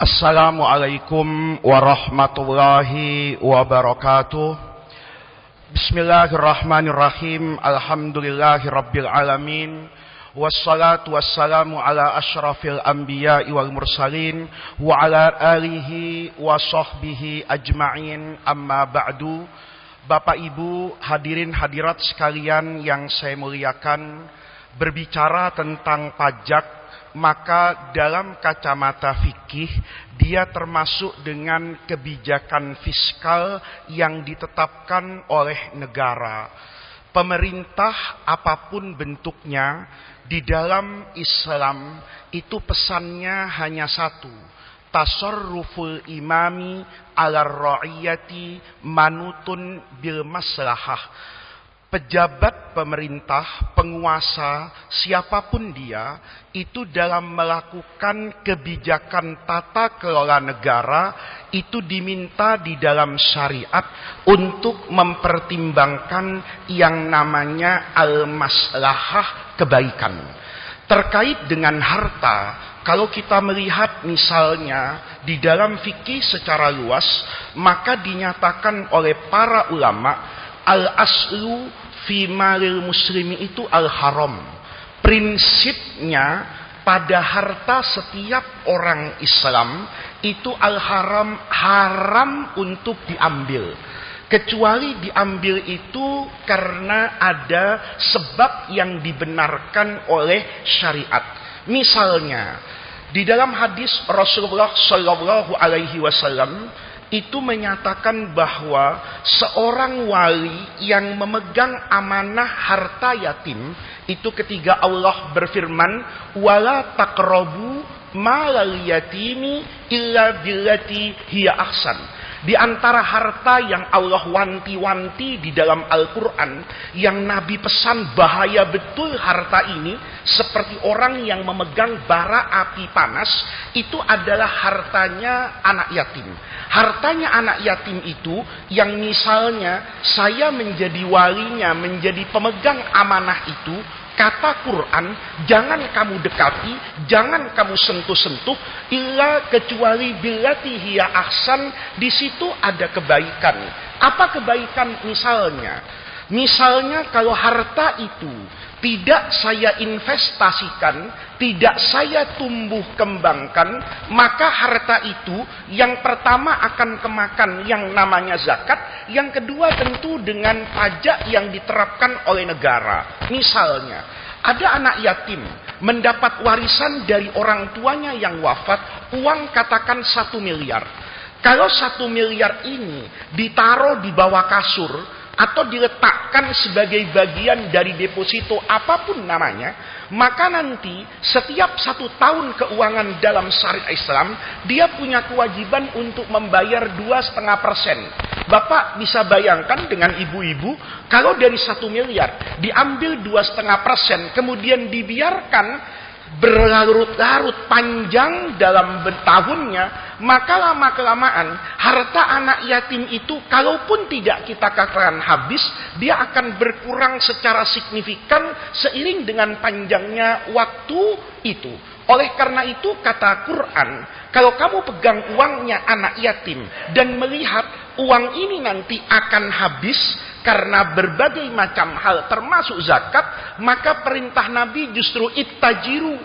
Assalamualaikum warahmatullahi wabarakatuh. Bismillahirrahmanirrahim. Alhamdulillahirabbil alamin. Wassalatu wassalamu ala asyrafil anbiya'i wal mursalin wa ala alihi wa sahbihi ajma'in. Amma ba'du. Bapak Ibu hadirin hadirat sekalian yang saya muliakan, berbicara tentang pajak, maka dalam kacamata fikih dia termasuk dengan kebijakan fiskal yang ditetapkan oleh negara. Pemerintah apapun bentuknya di dalam Islam itu pesannya hanya satu: tasarruful imami ala ra'iyati manutun bil maslahah. Pejabat pemerintah, penguasa, siapapun dia, itu dalam melakukan kebijakan tata kelola negara, itu diminta di dalam syariat untuk mempertimbangkan yang namanya al-maslahah, kebaikan. Terkait dengan harta, kalau kita melihat misalnya di dalam fikih secara luas, maka dinyatakan oleh para ulama, al-aslu fi malil muslimi itu al-haram. Prinsipnya pada harta setiap orang Islam itu al-haram, haram untuk diambil. Kecuali diambil itu karena ada sebab yang dibenarkan oleh syariat. Misalnya, di dalam hadis Rasulullah Shallallahu Alaihi Wasallam itu menyatakan bahwa seorang wali yang memegang amanah harta yatim, itu ketika Allah berfirman, wala taqrabu malal yatimi illa billati hiya ahsan. Di antara harta yang Allah wanti-wanti di dalam Al-Quran, yang Nabi pesan bahaya betul harta ini, seperti orang yang memegang bara api panas, itu adalah hartanya anak yatim. Hartanya anak yatim itu yang misalnya saya menjadi walinya, menjadi pemegang amanah itu, kata Quran, jangan kamu dekati, jangan kamu sentuh-sentuh, illa kecuali billati hiya ahsan. Di situ ada kebaikan. Apa kebaikan misalnya? Misalnya kalau harta itu tidak saya investasikan, tidak saya tumbuh kembangkan, maka harta itu yang pertama akan kemakan yang namanya zakat, yang kedua tentu dengan pajak yang diterapkan oleh negara. Misalnya, ada anak yatim mendapat warisan dari orang tuanya yang wafat, uang katakan 1 miliar. Kalau 1 miliar ini ditaruh di bawah kasur, atau diletakkan sebagai bagian dari deposito apapun namanya, maka nanti setiap 1 tahun keuangan dalam syariat Islam, dia punya kewajiban untuk membayar 2,5%. Bapak bisa bayangkan dengan ibu-ibu, kalau dari 1 miliar diambil 2,5%, kemudian dibiarkan berlarut-larut panjang dalam tahunnya, maka lama-kelamaan harta anak yatim itu kalaupun tidak kita katakan habis, dia akan berkurang secara signifikan seiring dengan panjangnya waktu itu. Oleh karena itu kata Quran, kalau kamu pegang uangnya anak yatim dan melihat uang ini nanti akan habis karena berbagai macam hal termasuk zakat, maka perintah Nabi justru ittajiru,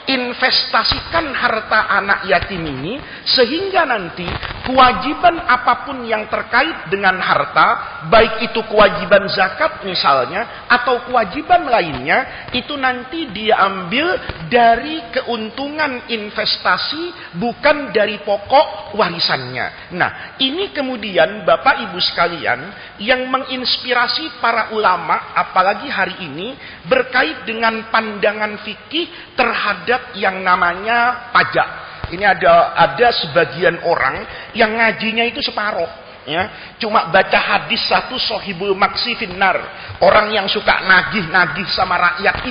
investasikan harta anak yatim ini, sehingga nanti kewajiban apapun yang terkait dengan harta, baik itu kewajiban zakat misalnya atau kewajiban lainnya, itu nanti dia ambil dari keuntungan investasi, bukan dari pokok warisannya. Nah, ini kemudian Bapak Ibu sekalian yang menginspirasi para ulama, apalagi hari ini, berkait dengan pandangan fikih terhadap yang namanya pajak. Ini ada sebagian orang yang ngajinya itu separuh, ya, cuma baca hadis satu, sohibul maksi finnar. Orang yang suka nagih-nagih sama rakyat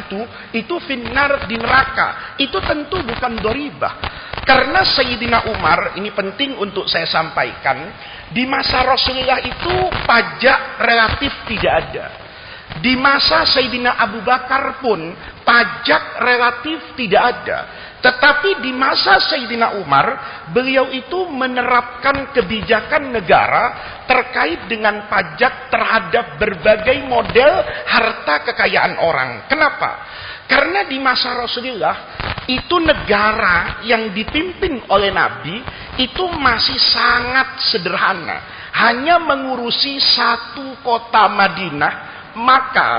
itu finnar, di neraka. Itu tentu bukan doribah. Karena Sayyidina Umar, ini penting untuk saya sampaikan, di masa Rasulullah itu pajak relatif tidak ada. Di masa Sayyidina Abu Bakar pun pajak relatif tidak ada. Tetapi di masa Sayyidina Umar, beliau itu menerapkan kebijakan negara terkait dengan pajak terhadap berbagai model harta kekayaan orang. Kenapa? Karena di masa Rasulullah, itu negara yang dipimpin oleh Nabi, itu masih sangat sederhana. Hanya mengurusi satu kota Madinah. Maka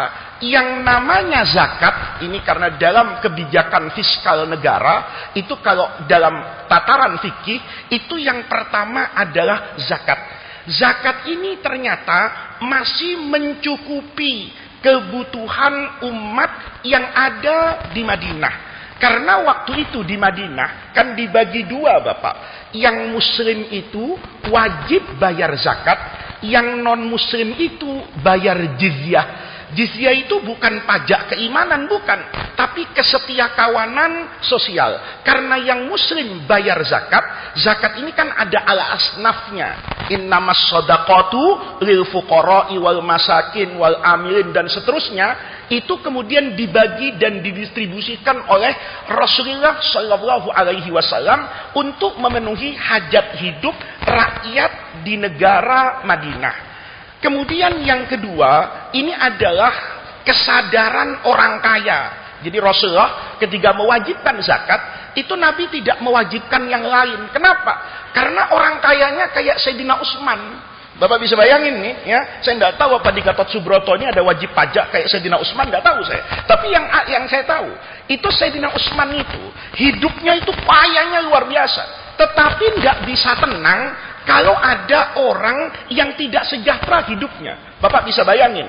yang namanya zakat, ini karena dalam kebijakan fiskal negara, itu kalau dalam tataran fikih, itu yang pertama adalah zakat. Zakat ini ternyata masih mencukupi kebutuhan umat yang ada di Madinah. Karena waktu itu di Madinah kan dibagi dua, Bapak. Yang muslim itu wajib bayar zakat, yang non muslim itu bayar jizyah. Jizyah itu bukan pajak keimanan, bukan, tapi kesetiakawanan sosial. Karena yang muslim bayar zakat, zakat ini kan ada ala asnafnya. Innamas shadaqatu lil fuqara'i wal masakin wal amilin dan seterusnya. Itu kemudian dibagi dan didistribusikan oleh Rasulullah Shallallahu Alaihi Wasallam untuk memenuhi hajat hidup rakyat di negara Madinah. Kemudian yang kedua, ini adalah kesadaran orang kaya. Jadi Rasulullah ketika mewajibkan zakat, itu Nabi tidak mewajibkan yang lain. Kenapa? Karena orang kayanya kayak Sayyidina Utsman. Bapak bisa bayangin nih, ya. Saya nggak tahu apa di Gatot Subroto ini ada wajib pajak kayak Sayyidina Utsman, nggak tahu saya. Tapi yang saya tahu, itu Sayyidina Utsman itu hidupnya itu payahnya luar biasa. Tetapi nggak bisa tenang kalau ada orang yang tidak sejahtera hidupnya. Bapak bisa bayangin,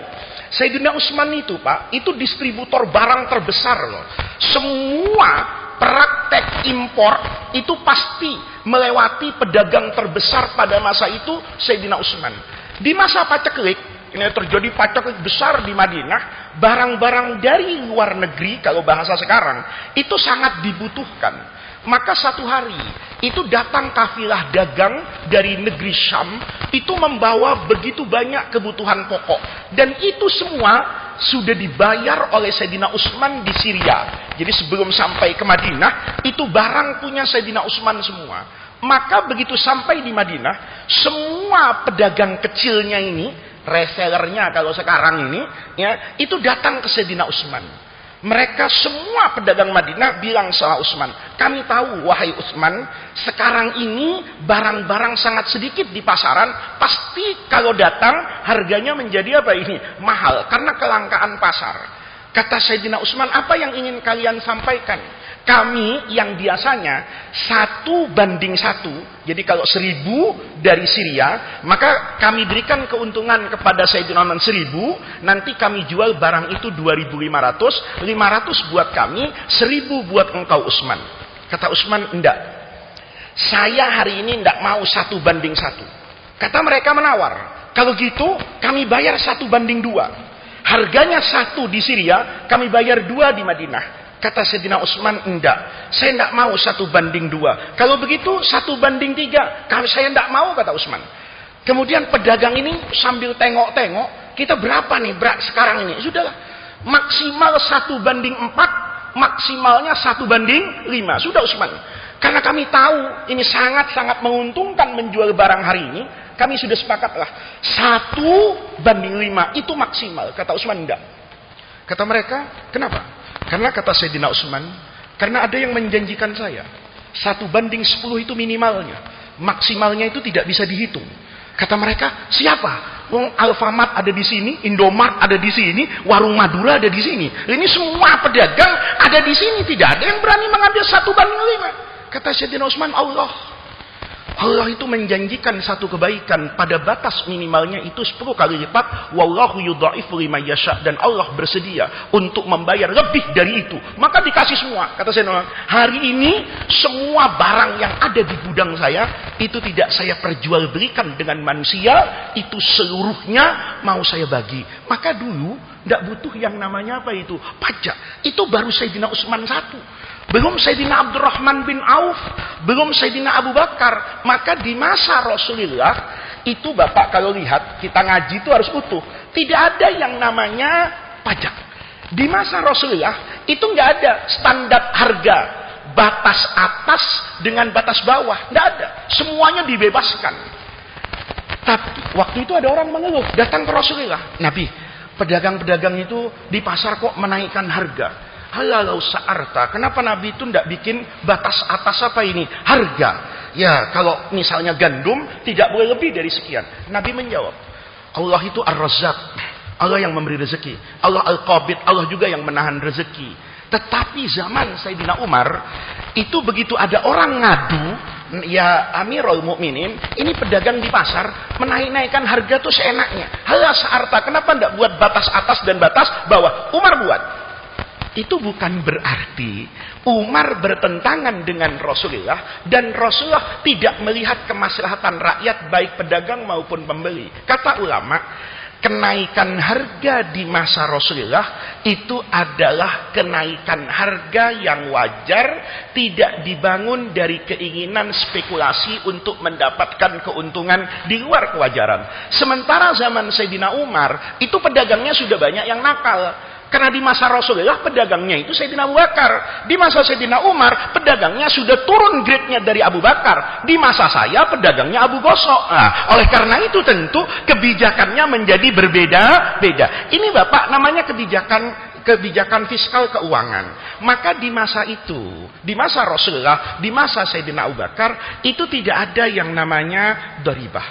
Sayyidina Utsman itu, Pak, itu distributor barang terbesar loh. Semua praktek impor itu pasti melewati pedagang terbesar pada masa itu, Sayyidina Utsman. Di masa paceklik, ini terjadi paceklik besar di Madinah, barang-barang dari luar negeri, kalau bahasa sekarang, itu sangat dibutuhkan. Maka satu hari, itu datang kafilah dagang dari negeri Syam, itu membawa begitu banyak kebutuhan pokok. Dan itu semua sudah dibayar oleh Sayyidina Utsman di Syria. Jadi sebelum sampai ke Madinah, itu barang punya Sayyidina Utsman semua. Maka begitu sampai di Madinah, semua pedagang kecilnya ini, resellernya kalau sekarang ini, ya, itu datang ke Sayyidina Utsman. Mereka semua pedagang Madinah bilang sama Utsman, kami tahu wahai Utsman, sekarang ini barang-barang sangat sedikit di pasaran, pasti kalau datang harganya menjadi apa ini? Mahal, karena kelangkaan pasar. Kata Sayyidina Utsman, apa yang ingin kalian sampaikan? Kami yang biasanya 1:1, jadi kalau 1.000 dari Syria, maka kami berikan keuntungan kepada Sayyidina Utsman 1.000, nanti kami jual barang itu 2.500, 500 buat kami, 1.000 buat engkau Utsman. Kata Utsman, enggak. Saya hari ini enggak mau 1:1. Kata mereka menawar, kalau gitu kami bayar 1:2. Harganya 1 di Syria, kami bayar 2 di Madinah. Kata Sayyidina Utsman, enggak. Saya enggak mau 1:2. Kalau begitu 1:3. Kalau saya enggak mau, kata Utsman. Kemudian pedagang ini sambil tengok-tengok, kita berapa nih sekarang ini? Sudahlah. Maksimal 1:4, maksimalnya 1:5. Sudah Utsman. Karena kami tahu ini sangat-sangat menguntungkan menjual barang hari ini, kami sudah sepakatlah 1:5 itu maksimal. Kata Utsman, enggak. Kata mereka, kenapa? Karena kata Sayyidina Utsman, karena ada yang menjanjikan saya 1:10 itu minimalnya, maksimalnya itu tidak bisa dihitung. Kata mereka, siapa? Wong Alfamart ada di sini, Indomart ada di sini, Warung Madura ada di sini. Ini semua pedagang ada di sini, tidak ada yang berani mengambil 1:5. Kata Sayyidina Utsman, Allah itu menjanjikan satu kebaikan pada batas minimalnya itu 10 kali lipat. Wallahu yudha'ifu liman yasha, dan Allah bersedia untuk membayar lebih dari itu. Maka dikasih semua. Kata saya, hari ini semua barang yang ada di gudang saya itu tidak saya perjualbelikan dengan manusia, itu seluruhnya mau saya bagi. Maka dulu tidak butuh yang namanya apa itu? Pajak. Itu baru Sayyidina Utsman 1. Belum Sayyidina Abdurrahman bin Auf, belum Sayyidina Abu Bakar. Maka di masa Rasulullah itu, Bapak kalau lihat, kita ngaji itu harus utuh. Tidak ada yang namanya pajak. Di masa Rasulullah itu nggak ada standar harga. batas atas dengan batas bawah, tidak ada. Semuanya dibebaskan. Tapi waktu itu ada orang mengeluh, datang ke Rasulullah, Nabi, pedagang-pedagang itu di pasar kok menaikkan harga. Halalau sa'arta, kenapa Nabi itu tidak bikin batas atas apa ini? Harga. Ya, kalau misalnya gandum tidak boleh lebih dari sekian. Nabi menjawab, Allah itu Ar-Razzaq, Allah yang memberi rezeki, Allah Al-Qabid, Allah juga yang menahan rezeki. Tetapi zaman Sayyidina Umar itu begitu ada orang ngadu, ya Amirul Mukminin, ini pedagang di pasar menaik-naikkan harga tuh seenaknya. Halah sa'arta, kenapa tidak buat batas atas dan batas bawah? Umar buat. Itu bukan berarti Umar bertentangan dengan Rasulullah dan Rasulullah tidak melihat kemaslahatan rakyat baik pedagang maupun pembeli. Kata ulama, kenaikan harga di masa Rasulullah itu adalah kenaikan harga yang wajar, tidak dibangun dari keinginan spekulasi untuk mendapatkan keuntungan di luar kewajaran. Sementara zaman Sayyidina Umar itu pedagangnya sudah banyak yang nakal. Karena di masa Rasulullah pedagangnya itu Sayyidina Abu Bakar. Di masa Sayyidina Umar pedagangnya sudah turun grade-nya dari Abu Bakar. Di masa saya pedagangnya Abu Gosok. Nah, oleh karena itu tentu kebijakannya menjadi berbeda-beda. Ini Bapak namanya kebijakan fiskal keuangan. Maka di masa itu, di masa Rasulullah, di masa Sayyidina Abu Bakar itu tidak ada yang namanya doribah.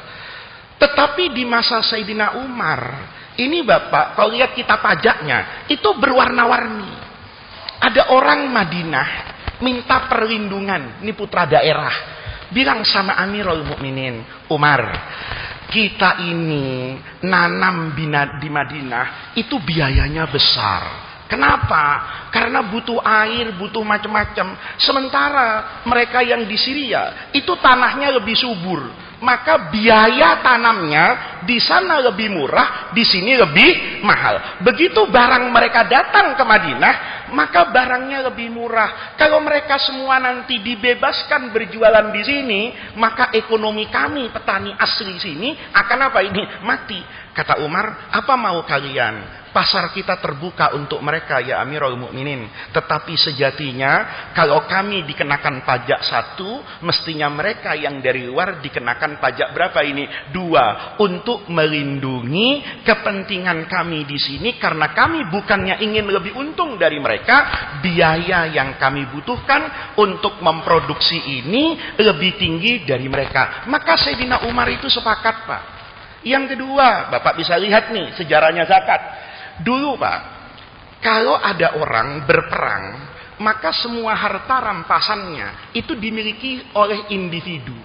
Tetapi di masa Sayyidina Umar ini Bapak, kalau lihat kitab pajaknya, itu berwarna-warni. Ada orang Madinah minta perlindungan, ini putra daerah, bilang sama Amirul Mukminin, Umar, kita ini nanam di Madinah, itu biayanya besar. Kenapa? Karena butuh air, butuh macam-macam. Sementara mereka yang di Syria, itu tanahnya lebih subur. Maka biaya tanamnya di sana lebih murah, di sini lebih mahal. Begitu barang mereka datang ke Madinah, maka barangnya lebih murah. Kalau mereka semua nanti dibebaskan berjualan di sini, maka ekonomi kami petani asli sini akan apa ini? Mati. Kata Umar, apa mau kalian? Pasar kita terbuka untuk mereka ya Amirul Mukminin. Tetapi sejatinya kalau kami dikenakan pajak 1, mestinya mereka yang dari luar dikenakan pajak berapa ini? 2, untuk melindungi kepentingan kami di sini, karena kami bukannya ingin lebih untung dari mereka. Biaya yang kami butuhkan untuk memproduksi ini lebih tinggi dari mereka. Maka Sayyidina Umar itu sepakat, Pak. Yang kedua, Bapak bisa lihat nih sejarahnya zakat. Dulu Pak, kalau ada orang berperang, maka semua harta rampasannya itu dimiliki oleh individu.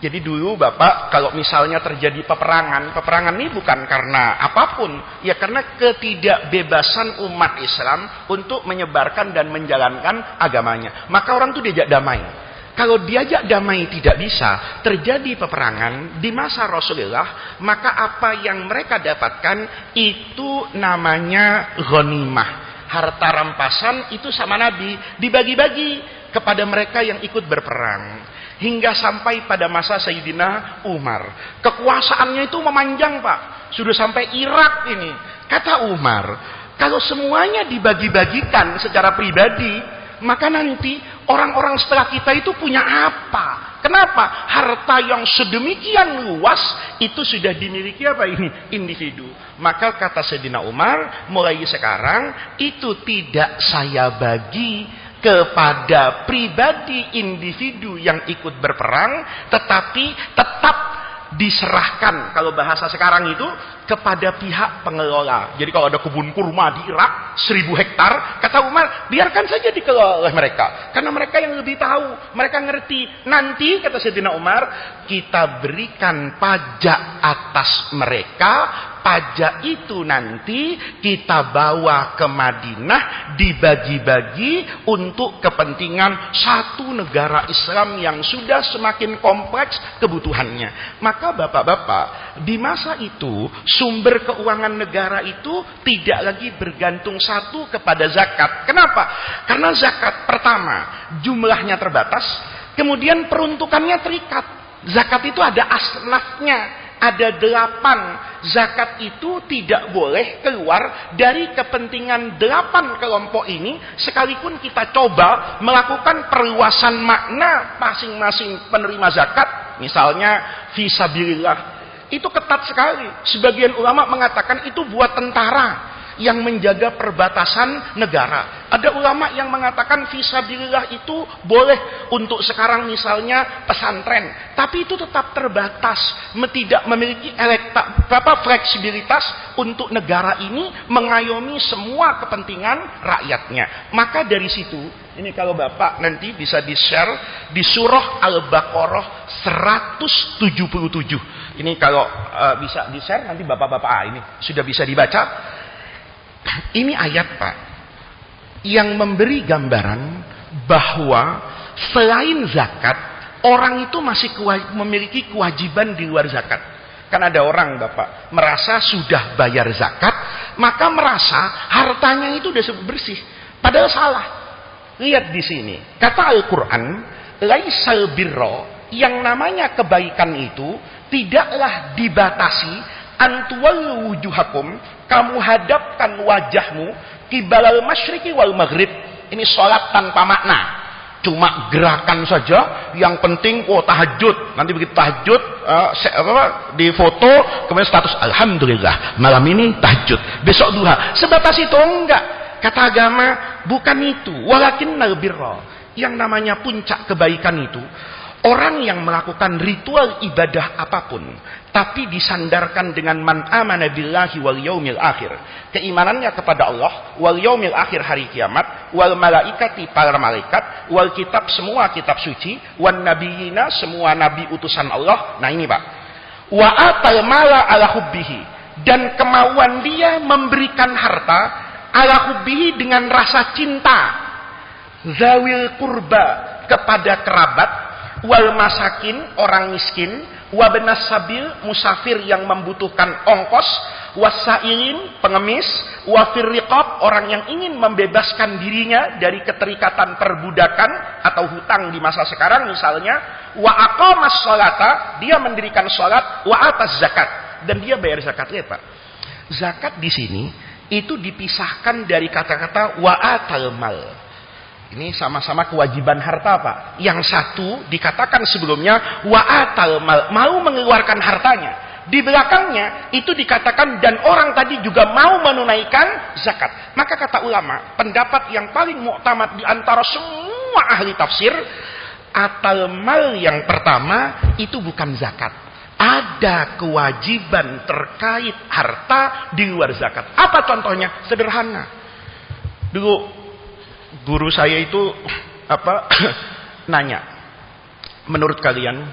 Jadi dulu Bapak, kalau misalnya terjadi peperangan ini bukan karena apapun, ya karena ketidakbebasan umat Islam untuk menyebarkan dan menjalankan agamanya. Maka orang itu diajak damai. Kalau diajak damai tidak bisa, terjadi peperangan di masa Rasulullah, maka apa yang mereka dapatkan itu namanya ghanimah. Harta rampasan itu sama Nabi dibagi-bagi kepada mereka yang ikut berperang. Hingga sampai pada masa Sayyidina Umar. Kekuasaannya itu memanjang Pak. Sudah sampai Irak ini. Kata Umar, kalau semuanya dibagi-bagikan secara pribadi, maka nanti orang-orang setelah kita itu punya apa? Kenapa? Harta yang sedemikian luas itu sudah dimiliki apa ini? Individu. Maka kata Sayyidina Umar, mulai sekarang itu tidak saya bagi kepada pribadi individu yang ikut berperang, tetapi tetap diserahkan, kalau bahasa sekarang itu, kepada pihak pengelola. Jadi kalau ada kebun kurma di Irak 1000 hektar, kata Umar, biarkan saja dikelola oleh mereka, karena mereka yang lebih tahu, mereka ngerti. Nanti kata Sayyidina Umar, kita berikan pajak atas mereka. Pajak itu nanti kita bawa ke Madinah, dibagi-bagi untuk kepentingan satu negara Islam yang sudah semakin kompleks kebutuhannya. Maka bapak-bapak, di masa itu sumber keuangan negara itu tidak lagi bergantung satu kepada zakat. Kenapa? Karena zakat pertama jumlahnya terbatas, kemudian peruntukannya terikat. Zakat itu ada asnafnya. ada 8. Zakat itu tidak boleh keluar dari kepentingan 8 kelompok ini, sekalipun kita coba melakukan perluasan makna masing-masing penerima zakat. Misalnya fisabilillah, itu ketat sekali. Sebagian ulama mengatakan itu buat tentara yang menjaga perbatasan negara. Ada ulama yang mengatakan fisabilillah itu boleh untuk sekarang misalnya pesantren, tapi itu tetap terbatas, tidak memiliki fleksibilitas untuk negara ini mengayomi semua kepentingan rakyatnya. Maka dari situ, ini kalau Bapak nanti bisa di-share di surah Al-Baqarah 177. Ini kalau bisa di-share nanti Bapak-bapak ini sudah bisa dibaca. Ini ayat, Pak, yang memberi gambaran bahwa selain zakat, orang itu masih memiliki kewajiban di luar zakat. Kan ada orang, Bapak, merasa sudah bayar zakat, maka merasa hartanya itu sudah bersih. Padahal salah. Lihat di sini, kata Al-Quran, laisal birra, yang namanya kebaikan itu tidaklah dibatasi antuwal wujuhakum, kamu hadapkan wajahmu kibalal masyriqi wal maghrib. Ini sholat tanpa makna, cuma gerakan saja. Yang penting tahajud, nanti begitu tahajud di foto, kemudian status alhamdulillah malam ini tahajud, besok duha. Sebatas itu enggak. Kata agama bukan itu. Walakinnal birra, yang namanya puncak kebaikan itu orang yang melakukan ritual ibadah apapun, tapi disandarkan dengan man amana billahi wal yaumil akhir, keimanannya kepada Allah, wal yaumil akhir, hari kiamat, wal malaikati, para malaikat, wal kitab, semua kitab suci, wan nabiyina, semua nabi utusan Allah. Nah ini, Pak, wa atal mala ala hubbihi, dan kemauan dia memberikan harta ala hubbihi dengan rasa cinta, zawil kurba, kepada kerabat, wal masakin, orang miskin, wabenas sabil, musafir yang membutuhkan ongkos, wasailin, pengemis, wafir riqab, orang yang ingin membebaskan dirinya dari keterikatan perbudakan atau hutang di masa sekarang misalnya, wa aqamas sholata, dia mendirikan sholat, wa atas zakat, dan dia bayar zakat. Lihat, Pak, zakat di sini itu dipisahkan dari kata-kata wa atal mal. Ini sama-sama kewajiban harta, Pak. Yang satu dikatakan sebelumnya wa atal mal, mau mengeluarkan hartanya. Di belakangnya itu dikatakan dan orang tadi juga mau menunaikan zakat. Maka kata ulama, pendapat yang paling muktamad di antara semua ahli tafsir, atal mal yang pertama itu bukan zakat. Ada kewajiban terkait harta di luar zakat. Apa contohnya? Sederhana. Dulu guru saya itu nanya, menurut kalian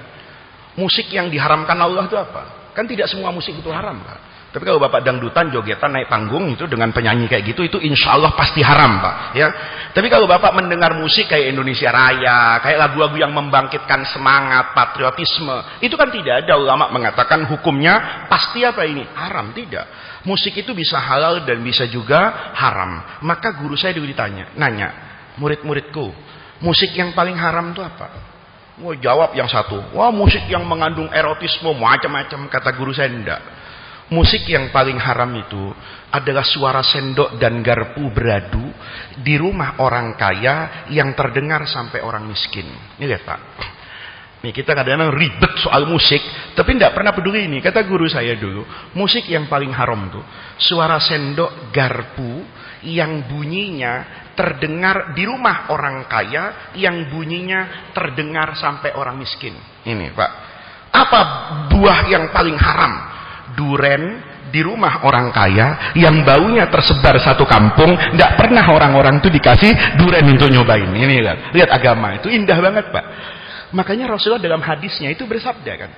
musik yang diharamkan Allah itu apa? Kan tidak semua musik itu haram, Pak. Tapi kalau Bapak dangdutan, jogetan, naik panggung itu dengan penyanyi kayak gitu, itu insya Allah pasti haram, Pak. Ya. Tapi kalau Bapak mendengar musik kayak Indonesia Raya, kayak lagu-lagu yang membangkitkan semangat, patriotisme, itu kan tidak ada ulama mengatakan hukumnya pasti apa ini? Haram, tidak. Musik itu bisa halal dan bisa juga haram. Maka guru saya dulu nanya, murid-muridku, musik yang paling haram itu apa? Wah, jawab yang satu, wah musik yang mengandung erotisme, macam-macam. Kata guru saya, enggak. Musik yang paling haram itu adalah suara sendok dan garpu beradu di rumah orang kaya yang terdengar sampai orang miskin. Ini lihat, Pak. Nih, kita kadang-kadang ribet soal musik, tapi tidak pernah peduli ini. Kata guru saya dulu, musik yang paling haram tuh suara sendok garpu yang bunyinya terdengar di rumah orang kaya, yang bunyinya terdengar sampai orang miskin. Ini, Pak. Apa buah yang paling haram? Duren di rumah orang kaya yang baunya tersebar satu kampung, tidak pernah orang-orang itu dikasih duren untuk nyobain. Ini lihat agama itu indah banget, Pak. Makanya Rasulullah dalam hadisnya itu bersabda kan,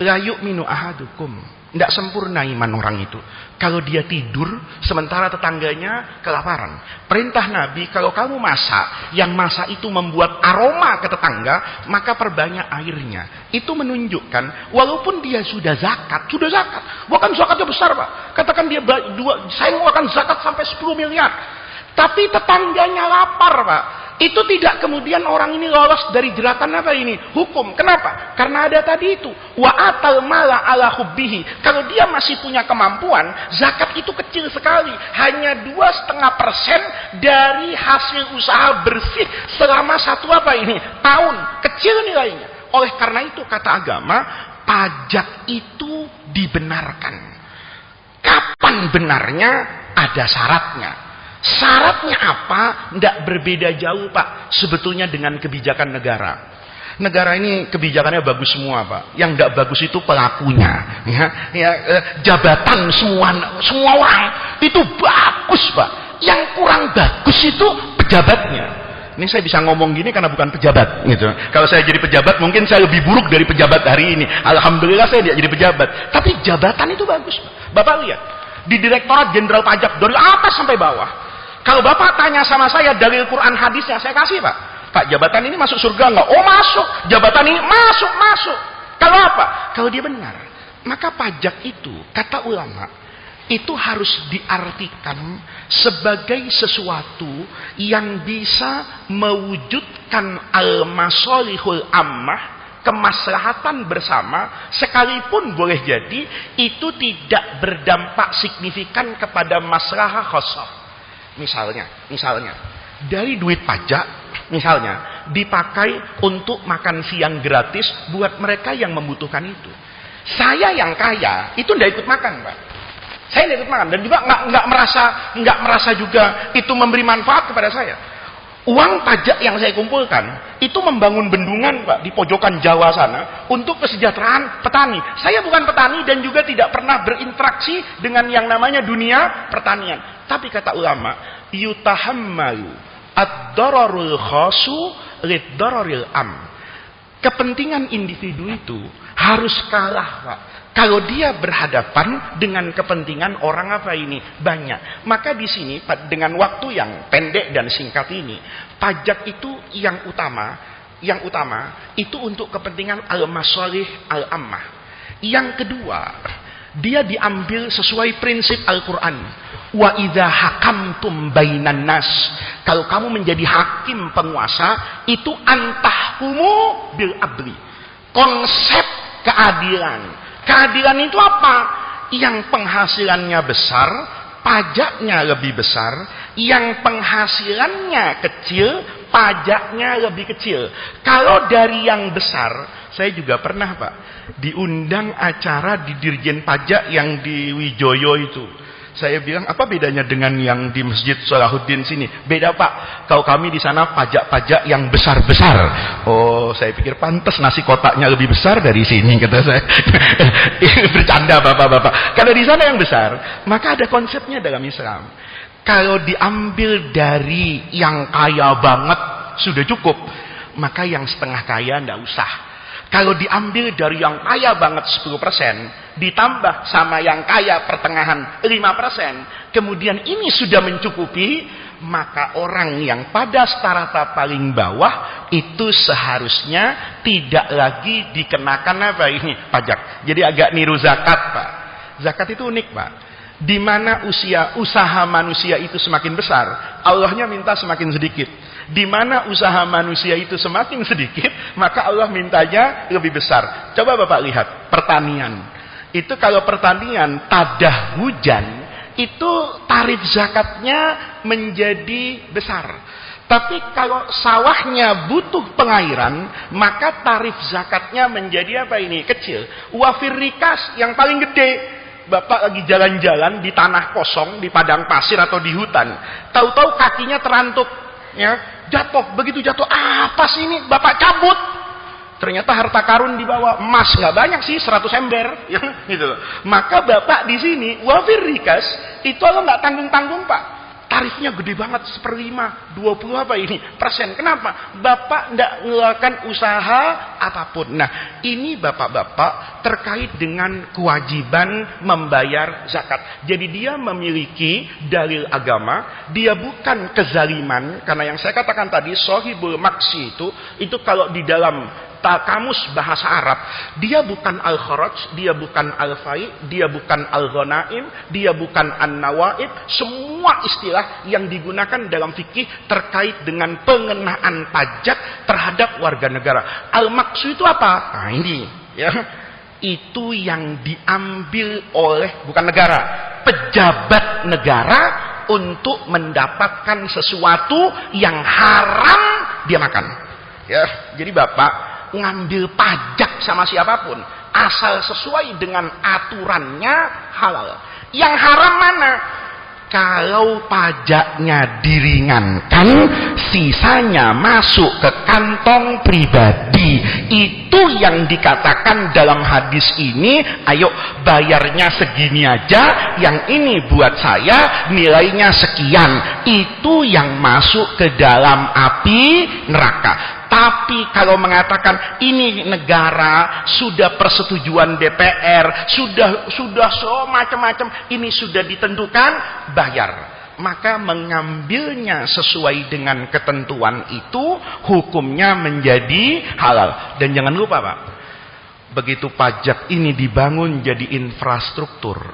la yu'minu ahadukum, tidak sempurna iman orang itu kalau dia tidur sementara tetangganya kelaparan. Perintah Nabi, kalau kamu masak, yang masak itu membuat aroma ke tetangga, maka perbanyak airnya. Itu menunjukkan walaupun dia sudah zakat, bahkan zakatnya besar, Pak. Katakan dia saya mengeluarkan zakat sampai 10 miliar. Tapi tetangganya lapar, Pak. Itu tidak kemudian orang ini lolos dari jeratan apa ini? Hukum. Kenapa? Karena ada tadi itu. Wa atal mala ala hubbihi. Kalau dia masih punya kemampuan, zakat itu kecil sekali. Hanya 2,5% dari hasil usaha bersih selama satu apa ini? Tahun. Kecil nilainya. Oleh karena itu kata agama, pajak itu dibenarkan. Kapan benarnya? Ada syaratnya. Syaratnya apa? Tidak berbeda jauh, Pak, sebetulnya dengan kebijakan negara. Negara ini kebijakannya bagus semua, Pak. Yang tidak bagus itu pelakunya. Jabatan semua orang itu bagus, Pak. Yang kurang bagus itu pejabatnya. Ini saya bisa ngomong gini karena bukan pejabat, gitu. Kalau saya jadi pejabat, mungkin saya lebih buruk dari pejabat hari ini. Alhamdulillah saya tidak jadi pejabat. Tapi jabatan itu bagus, Pak. Bapak lihat di Direktorat Jenderal Pajak dari atas sampai bawah. Kalau Bapak tanya sama saya dalil Quran hadisnya, saya kasih, Pak. Pak, jabatan ini masuk surga enggak? Oh, masuk. Jabatan ini masuk. Kalau apa? Kalau dia benar. Maka pajak itu, kata ulama, itu harus diartikan sebagai sesuatu yang bisa mewujudkan al-masolihul ammah, kemaslahatan bersama, sekalipun boleh jadi itu tidak berdampak signifikan kepada maslahah khassah. Misalnya, dari duit pajak, misalnya, dipakai untuk makan siang gratis buat mereka yang membutuhkan itu. Saya yang kaya, itu tidak ikut makan, Pak. Saya tidak ikut makan, dan juga nggak merasa juga itu memberi manfaat kepada saya. Uang pajak yang saya kumpulkan, itu membangun bendungan, Pak, di pojokan Jawa sana, untuk kesejahteraan petani. Saya bukan petani dan juga tidak pernah berinteraksi dengan yang namanya dunia pertanian. Tapi kata ulama, yutahammalu ad-dararul khasu lid-dararil am. Kepentingan individu itu harus kalah, Pak. Kalau dia berhadapan dengan kepentingan orang apa ini banyak, maka di sini dengan waktu yang pendek dan singkat ini, pajak itu yang utama itu untuk kepentingan al-masalih al-ammah. Yang kedua, dia diambil sesuai prinsip Al-Quran. Wa idza hakamtum bainan nas. Kalau kamu menjadi hakim penguasa, itu antahkumu bil adli. Konsep keadilan. Keadilan itu apa? Yang penghasilannya besar, pajaknya lebih besar. Yang penghasilannya kecil, pajaknya lebih kecil. Kalau dari yang besar, saya juga pernah, Pak, diundang acara di Dirjen Pajak yang di Wijoyo itu. Saya bilang, apa bedanya dengan yang di Masjid Salahuddin sini? Beda, Pak. Kalau kami di sana pajak-pajak yang besar-besar. Oh, saya pikir pantas nasi kotaknya lebih besar dari sini, kata saya. Bercanda, Bapak-bapak. Karena di sana yang besar, maka ada konsepnya dalam Islam. Kalau diambil dari yang kaya banget sudah cukup, maka yang setengah kaya ndak usah. Kalau diambil dari yang kaya banget 10%, ditambah sama yang kaya pertengahan 5%, kemudian ini sudah mencukupi, maka orang yang pada strata paling bawah itu seharusnya tidak lagi dikenakan apa ini pajak. Jadi agak niru zakat, Pak. Zakat itu unik, Pak. Di mana usaha manusia itu semakin besar, Allahnya minta semakin sedikit. Di mana usaha manusia itu semakin sedikit, maka Allah mintanya lebih besar. Coba Bapak lihat pertanian. Itu kalau pertanian tadah hujan, itu tarif zakatnya menjadi besar. Tapi kalau sawahnya butuh pengairan, maka tarif zakatnya menjadi apa ini? Kecil. Wafir rikas yang paling gede. Bapak lagi jalan-jalan di tanah kosong, di padang pasir atau di hutan. Tahu-tahu kakinya terantuk, ya, jatuh. Begitu jatuh, apa sih ini? Bapak cabut. Ternyata harta karun dibawa, emas nggak banyak sih, 100 ember, ya, gitu. Maka Bapak di sini wafir rikas itu Allah nggak tanggung-tanggung, Pak. Tarifnya gede banget, 1/5, 20 apa ini persen. Kenapa? Bapak tidak melakukan usaha apapun. Nah, ini bapak-bapak terkait dengan kewajiban membayar zakat. Jadi dia memiliki dalil agama, dia bukan kezaliman. Karena yang saya katakan tadi, sohibul maksi itu kalau di dalam buta kamus bahasa Arab, dia bukan al-kharaj, dia bukan al-fai, dia bukan al-ghanaim, dia bukan an-nawaib. Semua istilah yang digunakan dalam fikih terkait dengan pengenaan pajak terhadap warga negara. Al-maqsu itu apa? Nah ini ya, itu yang diambil oleh bukan negara, pejabat negara untuk mendapatkan sesuatu yang haram dia makan. Ya, jadi Bapak ngambil pajak sama siapapun asal sesuai dengan aturannya halal. Yang haram mana? Kalau pajaknya diringankan, sisanya masuk ke kantong pribadi. Itu yang dikatakan dalam hadis ini, ayo bayarnya segini aja, yang ini buat saya nilainya sekian. Itu yang masuk ke dalam api neraka. Tapi kalau mengatakan ini negara, sudah persetujuan DPR, sudah so macam-macam, ini sudah ditentukan, bayar. Maka mengambilnya sesuai dengan ketentuan itu, hukumnya menjadi halal. Dan jangan lupa Pak, begitu pajak ini dibangun jadi infrastruktur,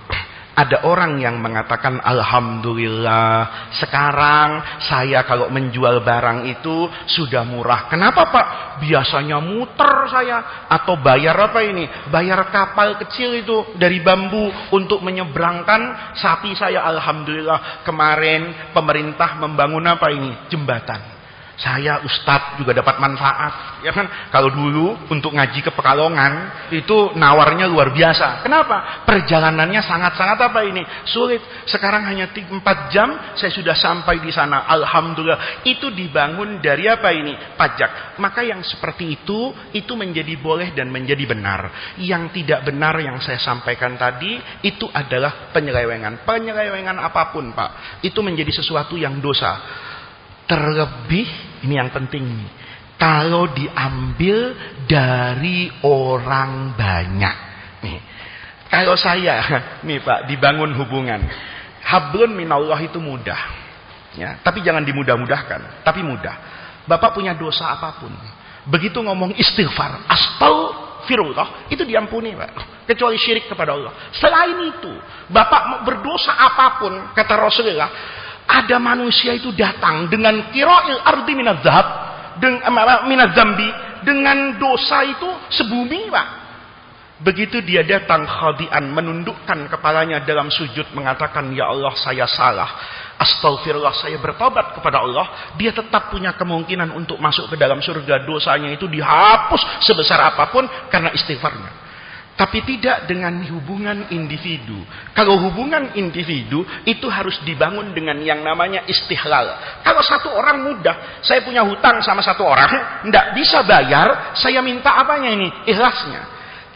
ada orang yang mengatakan alhamdulillah sekarang saya kalau menjual barang itu sudah murah. Kenapa Pak? Biasanya muter saya. Atau bayar apa ini? Bayar kapal kecil itu dari bambu untuk menyeberangkan sapi saya. Alhamdulillah kemarin pemerintah membangun apa ini? Jembatan. Saya Ustadz juga dapat manfaat, ya kan? Kalau dulu untuk ngaji ke Pekalongan itu nawarnya luar biasa. Kenapa? Perjalanannya sangat-sangat apa ini? Sulit. Sekarang hanya 4 jam saya sudah sampai di sana. Alhamdulillah. Itu dibangun dari apa ini? Pajak. Maka yang seperti itu menjadi boleh dan menjadi benar. Yang tidak benar yang saya sampaikan tadi itu adalah penyelewengan. Penyelewengan apapun Pak, itu menjadi sesuatu yang dosa. Terlebih, ini yang penting nih, kalau diambil dari orang banyak. Nih, kalau saya, nih Pak, dibangun hubungan, hablun minallah itu mudah, ya. Tapi jangan dimudah-mudahkan, tapi mudah. Bapak punya dosa apapun, begitu ngomong istighfar, astaghfirullah, itu diampuni Pak, kecuali syirik kepada Allah. Selain itu, Bapak berdosa apapun, kata Rasulullah, ada manusia itu datang dengan kira'il ardi minaz zahab, minaz zambi, dengan dosa itu sebumi Pak. Begitu dia datang khadian, menundukkan kepalanya dalam sujud, mengatakan ya Allah saya salah, astagfirullah, saya bertobat kepada Allah, dia tetap punya kemungkinan untuk masuk ke dalam surga. Dosanya itu dihapus sebesar apapun karena istighfarnya. Tapi tidak dengan hubungan individu. Kalau hubungan individu itu harus dibangun dengan yang namanya istihlal. Kalau satu orang mudah, saya punya hutang sama satu orang, tidak bisa bayar, saya minta apanya ini? Ikhlasnya.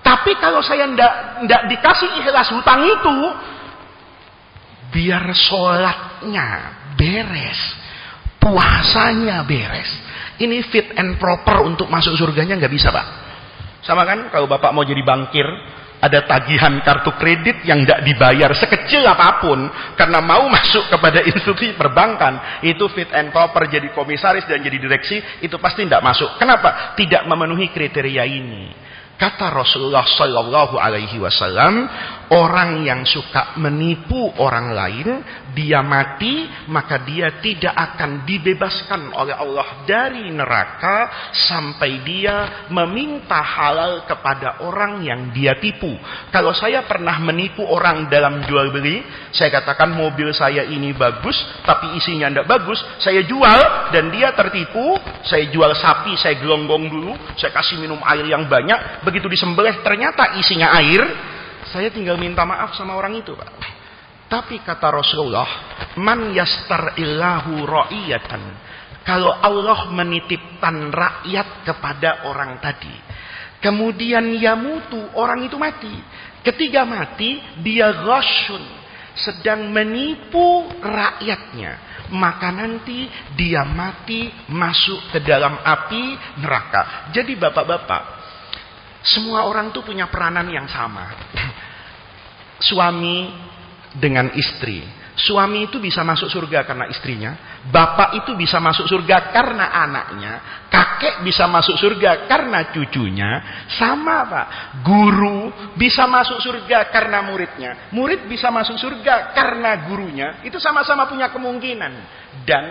Tapi kalau saya tidak dikasih ikhlas hutang itu, biar sholatnya beres, puasanya beres, ini fit and proper untuk masuk surganya nggak bisa Pak. Sama kan kalau Bapak mau jadi bankir, ada tagihan kartu kredit yang tidak dibayar sekecil apapun karena mau masuk kepada institusi perbankan, itu fit and proper jadi komisaris dan jadi direksi, itu pasti tidak masuk. Kenapa? Tidak memenuhi kriteria ini. Kata Rasulullah Sallallahu Alaihi Wasallam, orang yang suka menipu orang lain, dia mati, maka dia tidak akan dibebaskan oleh Allah dari neraka sampai dia meminta halal kepada orang yang dia tipu. Kalau saya pernah menipu orang dalam jual beli, saya katakan mobil saya ini bagus, tapi isinya tidak bagus, saya jual dan dia tertipu. Saya jual sapi, saya gelonggong dulu, saya kasih minum air yang banyak. Begitu disembelih ternyata isinya air, saya tinggal minta maaf sama orang itu Pak. Tapi kata Rasulullah, man yastar'illahu ra'iyatan, kalau Allah menitipkan rakyat kepada orang tadi, kemudian yamutu, orang itu mati. Ketika mati, dia ghasyun, sedang menipu rakyatnya, maka nanti dia mati masuk ke dalam api neraka. Jadi bapak-bapak, semua orang tuh punya peranan yang sama. Suami dengan istri, Suami itu bisa masuk surga karena istrinya, bapak itu bisa masuk surga karena anaknya, kakek bisa masuk surga karena cucunya, sama Pak. Guru bisa masuk surga karena muridnya, murid bisa masuk surga karena gurunya, itu sama-sama punya kemungkinan. Dan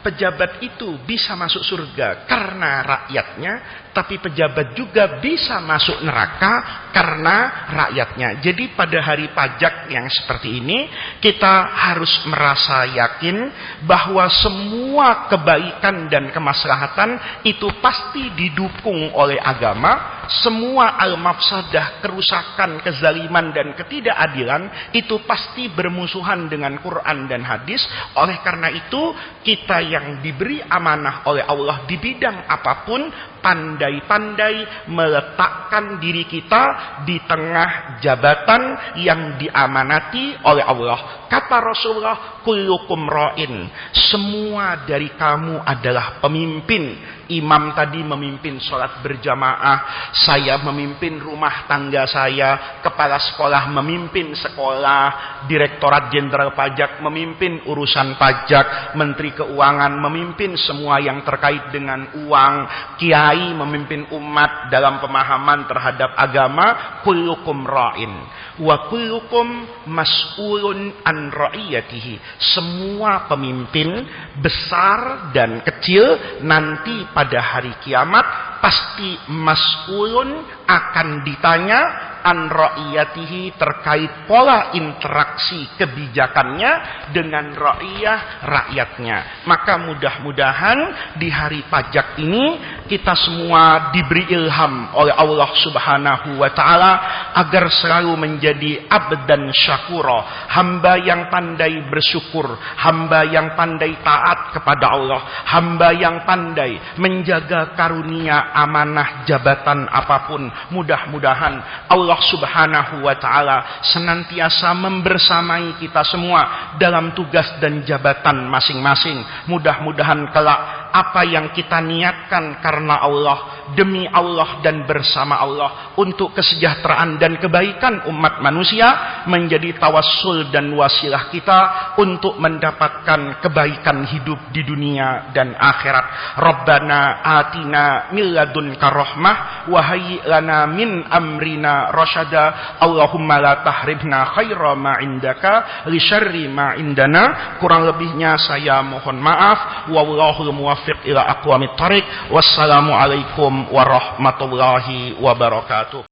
pejabat itu bisa masuk surga karena rakyatnya, tapi pejabat juga bisa masuk neraka karena rakyatnya. Jadi pada hari pajak yang seperti ini, kita harus merasa yakin bahwa semua kebaikan dan kemaslahatan itu pasti didukung oleh agama. Semua al-mafsadah, kerusakan, kezaliman dan ketidakadilan itu pasti bermusuhan dengan Quran dan hadis. Oleh karena itu, kita yang diberi amanah oleh Allah di bidang apapun, pandai-pandai meletakkan diri kita di tengah jabatan yang diamanati oleh Allah. Kata Rasulullah, kullukum ra'in, semua dari kamu adalah pemimpin. Imam tadi memimpin sholat berjamaah, saya memimpin rumah tangga saya, kepala sekolah memimpin sekolah, direktorat jenderal pajak memimpin urusan pajak, menteri keuangan memimpin semua yang terkait dengan uang, kiai memimpin umat dalam pemahaman terhadap agama. Kullukum ra'in wa kullukum mas'ulun an ra'iyatihi. Semua pemimpin besar dan kecil nanti pada hari kiamat pasti mas'ulun, akan ditanya an ra'iyatihi, terkait pola interaksi kebijakannya dengan ra'iyah, rakyatnya. Maka mudah-mudahan di hari pajak ini kita semua diberi ilham oleh Allah Subhanahu wa taala agar selalu menjadi abdan syakura, hamba yang pandai bersyukur, hamba yang pandai taat kepada Allah, hamba yang pandai menjaga karunia amanah jabatan apapun. Mudah-mudahan Allah Subhanahu wa taala senantiasa membersamai kita semua dalam tugas dan jabatan masing-masing. Mudah-mudahan kelak apa yang kita niatkan karena Allah, demi Allah dan bersama Allah untuk kesejahteraan dan kebaikan umat manusia menjadi tawassul dan wasilah kita untuk mendapatkan kebaikan hidup di dunia dan akhirat. Rabbana atina min ladunka rahmah wa hayyi lana min amrina rasyada. Allahumma la tahribna khaira ma indaka li syarri ma indana. Kurang lebihnya saya mohon maaf. Wallahul muwaffiq ila aqwamit thariq. Wassalamu alaikum warahmatullahi wabarakatuh.